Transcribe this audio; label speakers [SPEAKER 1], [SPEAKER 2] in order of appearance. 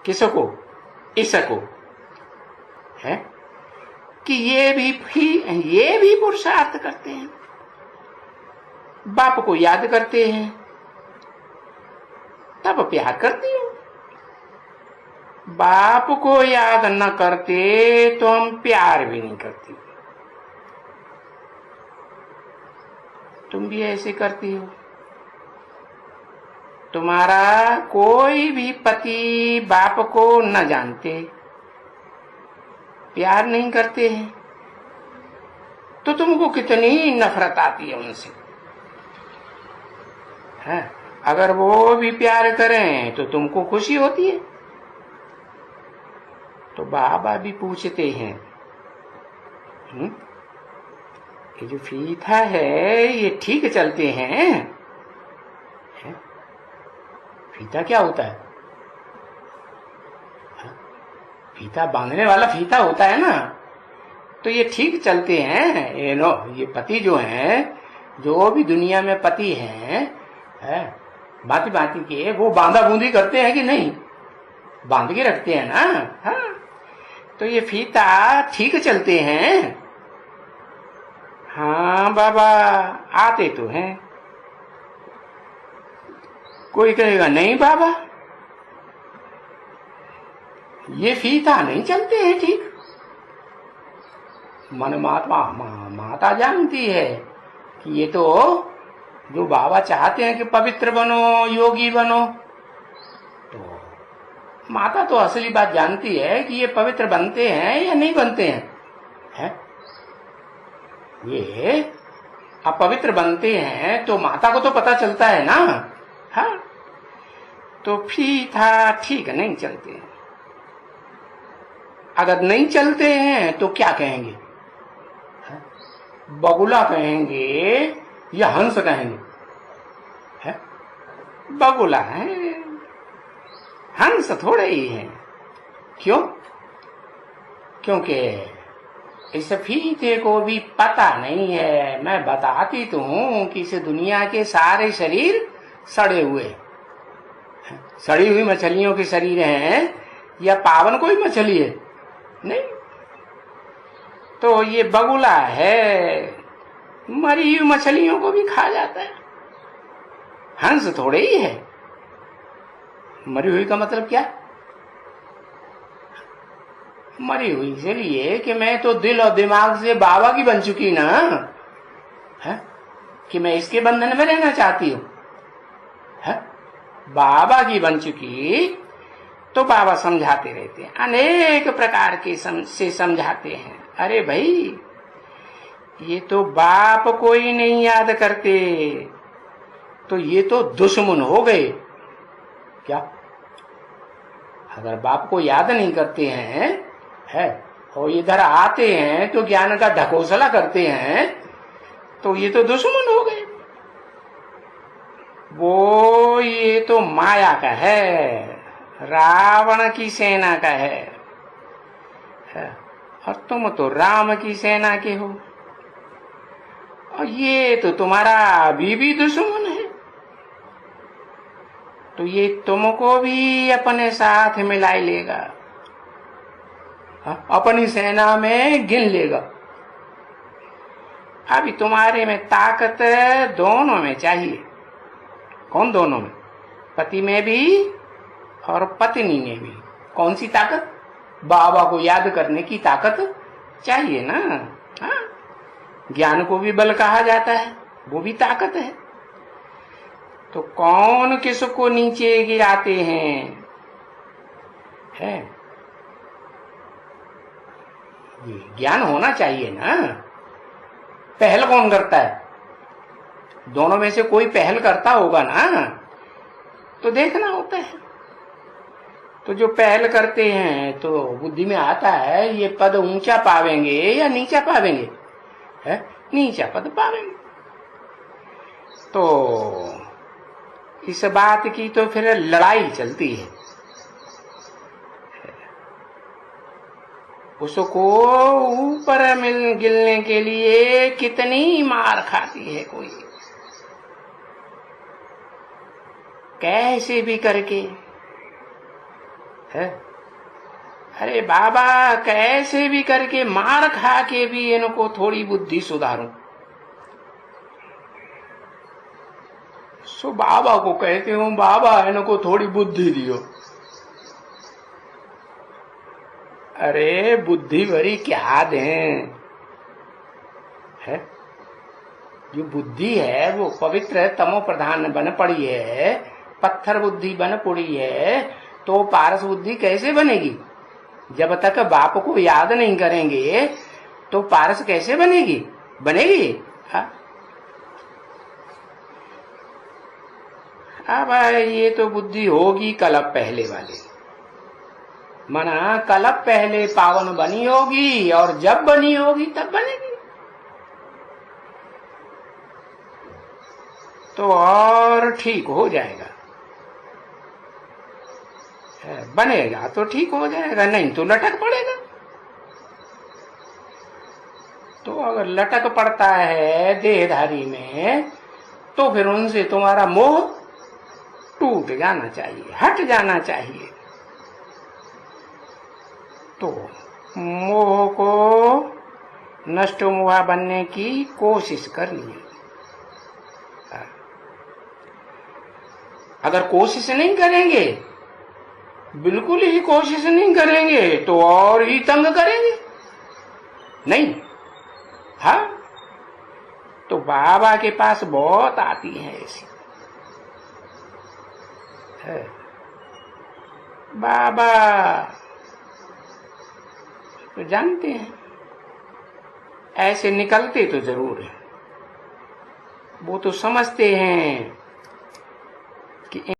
[SPEAKER 1] किसको? इसको है कि ये भी पुरुषार्थ करते हैं, बाप को याद करते हैं, तब प्यार करती हूं। बाप को याद न करते तो हम प्यार भी नहीं करती। तुम भी ऐसे करती हो। तुम्हारा कोई भी पति बाप को न जानते, प्यार नहीं करते हैं, तो तुमको कितनी नफरत आती है उनसे। है अगर वो भी प्यार करें तो तुमको खुशी होती है। तो बाबा भी पूछते हैं, ये जो फीता है ये ठीक चलते हैं? फीता क्या होता है? फीता बांधने वाला फीता होता है ना। तो ये ठीक चलते हैं? ये पति जो हैं, जो भी दुनिया में पति हैं, बाती बाती के वो बांधा बूंदी करते हैं कि नहीं? बांध के रखते हैं ना। हाँ, तो ये फीता ठीक चलते हैं? हाँ बाबा, आते तो हैं। कोई कहेगा नहीं बाबा, ये फीता नहीं चलते हैं ठीक। मन माता जानती है कि ये तो जो बाबा चाहते हैं कि पवित्र बनो, योगी बनो, तो माता तो असली बात जानती है कि ये पवित्र बनते हैं या नहीं बनते हैं। ये अपवित्र बनते हैं तो माता को तो पता चलता है ना। हाँ, तो फीता ठीक नहीं चलते हैं। अगर नहीं चलते हैं तो क्या कहेंगे? बगुला कहेंगे या हंस कहेंगे? बगुला है, हंस थोड़े ही है। क्यों? क्योंकि इस फीते को भी पता नहीं है। मैं बताती तो हूं कि इस दुनिया के सारे शरीर सड़े हुए, सड़ी हुई मछलियों के शरीर हैं, या पावन कोई मछली है? नहीं। तो ये बगुला है, मरी हुई मछलियों को भी खा जाता है। हंस थोड़े ही है। मरी हुई का मतलब क्या? मरी हुई इसलिए कि मैं तो दिल और दिमाग से बाबा की बन चुकी ना, है कि मैं इसके बंधन में रहना चाहती हूँ। बाबा की बन चुकी तो बाबा समझाते रहते हैं, अनेक प्रकार के से समझाते हैं। अरे भाई, ये तो बाप को ही नहीं याद करते तो ये तो दुश्मन हो गए क्या? अगर बाप को याद नहीं करते हैं और इधर आते हैं तो ज्ञान का ढकोसला करते हैं, तो ये तो दुश्मन हो गए। वो ये तो माया का है, रावण की सेना का है, और तुम तो राम की सेना के हो, और ये तो तुम्हारा अभी भी दुश्मन है। तो ये तुमको भी अपने साथ मिलाई लेगा, अपनी सेना में गिन लेगा। अभी तुम्हारे में ताकत दोनों में चाहिए। कौन दोनों में? पति में भी और पत्नी में भी। कौन सी ताकत? बाबा को याद करने की ताकत चाहिए ना। हाँ, ज्ञान को भी बल कहा जाता है, वो भी ताकत है। तो कौन किसको नीचे गिराते हैं? ये ज्ञान होना चाहिए ना। पहल कौन करता है? दोनों में से कोई पहल करता होगा ना, तो देखना होता है। तो जो पहल करते हैं तो बुद्धि में आता है ये पद ऊंचा पावेंगे या नीचा पावेंगे? नीचा पद पावेंगे। तो इस बात की तो फिर लड़ाई चलती है। उसको ऊपर गिलने के लिए कितनी मार खाती है कोई। कैसे भी करके है, अरे बाबा कैसे भी करके मार खा के भी इनको थोड़ी बुद्धि सुधारूं। सो बाबा को कहते हूं, बाबा इनको थोड़ी बुद्धि दियो। अरे बुद्धि भरी क्या दें है, जो बुद्धि है वो पवित्र तमो प्रधान बन पड़ी है, पत्थर बुद्धि बन पड़ी है, तो पारस बुद्धि कैसे बनेगी? जब तक बाप को याद नहीं करेंगे तो पारस कैसे बनेगी? बनेगी? अब ये तो बुद्धि होगी कलप पहले वाली, मना कलप पहले पावन बनी होगी, और जब बनी होगी तब बनेगी। तो और ठीक हो जाएगा, बनेगा तो ठीक हो जाएगा, नहीं तो लटक पड़ेगा। तो अगर लटक पड़ता है देहधारी में, तो फिर उनसे तुम्हारा मोह टूट जाना चाहिए, हट जाना चाहिए। तो मोह को नष्ट मोह बनने की कोशिश करनी है। अगर कोशिश नहीं करेंगे, बिल्कुल ही कोशिश नहीं करेंगे, तो और ही तंग करेंगे नहीं। हाँ, तो बाबा के पास बहुत आती है ऐसी है। बाबा तो जानते हैं, ऐसे निकलते तो जरूर है, वो तो समझते हैं कि